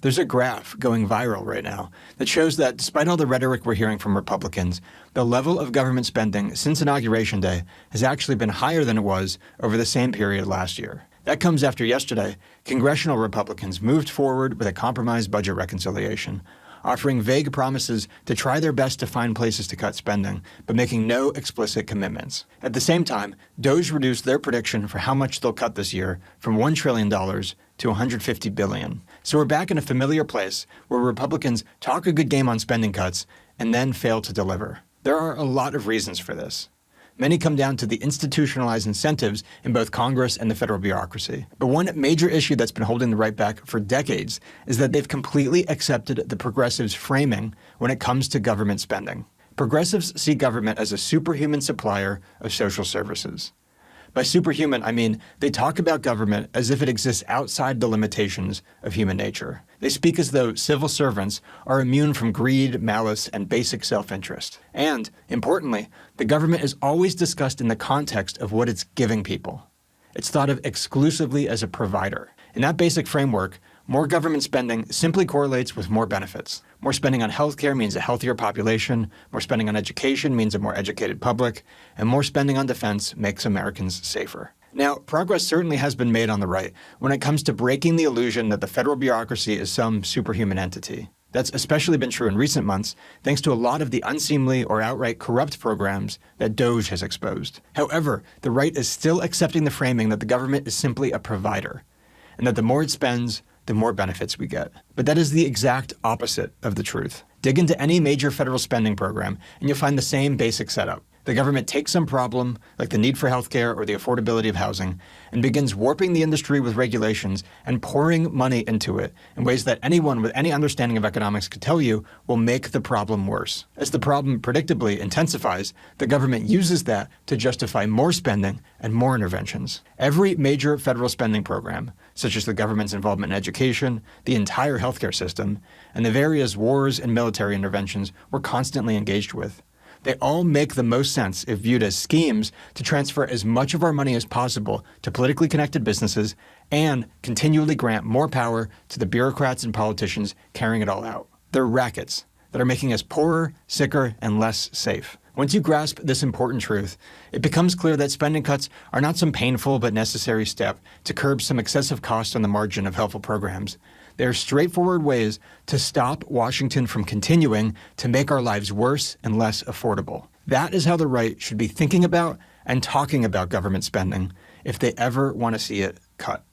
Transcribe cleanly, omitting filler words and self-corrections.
There's a graph going viral right now that shows that despite all the rhetoric we're hearing from Republicans, the level of government spending since Inauguration Day has actually been higher than it was over the same period last year. That comes after yesterday, congressional Republicans moved forward with a compromise budget reconciliation, offering vague promises to try their best to find places to cut spending, but making no explicit commitments. At the same time, DOJ reduced their prediction for how much they'll cut this year from $1 trillion to $150 billion. So we're back in a familiar place where Republicans talk a good game on spending cuts and then fail to deliver. There are a lot of reasons for this. Many come down to the institutionalized incentives in both Congress and the federal bureaucracy. But one major issue that's been holding the right back for decades is that they've completely accepted the progressives' framing when it comes to government spending. Progressives see government as a superhuman supplier of social services. By superhuman, I mean they talk about government as if it exists outside the limitations of human nature. They speak as though civil servants are immune from greed, malice, and basic self-interest. And, importantly, the government is always discussed in the context of what it's giving people. It's thought of exclusively as a provider. In that basic framework, more government spending simply correlates with more benefits. More spending on healthcare means a healthier population, more spending on education means a more educated public, and more spending on defense makes Americans safer. Now, progress certainly has been made on the right when it comes to breaking the illusion that the federal bureaucracy is some superhuman entity. That's especially been true in recent months, thanks to a lot of the unseemly or outright corrupt programs that DOJ has exposed. However, the right is still accepting the framing that the government is simply a provider, and that the more it spends, the more benefits we get. But that is the exact opposite of the truth. Dig into any major federal spending program, and you'll find the same basic setup. The government takes some problem, like the need for healthcare or the affordability of housing, and begins warping the industry with regulations and pouring money into it in ways that anyone with any understanding of economics could tell you will make the problem worse. As the problem predictably intensifies, the government uses that to justify more spending and more interventions. Every major federal spending program, such as the government's involvement in education, the entire healthcare system, and the various wars and military interventions we're constantly engaged with, they all make the most sense if viewed as schemes to transfer as much of our money as possible to politically connected businesses and continually grant more power to the bureaucrats and politicians carrying it all out. They're rackets that are making us poorer, sicker, and less safe. Once you grasp this important truth, it becomes clear that spending cuts are not some painful but necessary step to curb some excessive cost on the margin of helpful programs. They are straightforward ways to stop Washington from continuing to make our lives worse and less affordable. That is how the right should be thinking about and talking about government spending if they ever want to see it cut.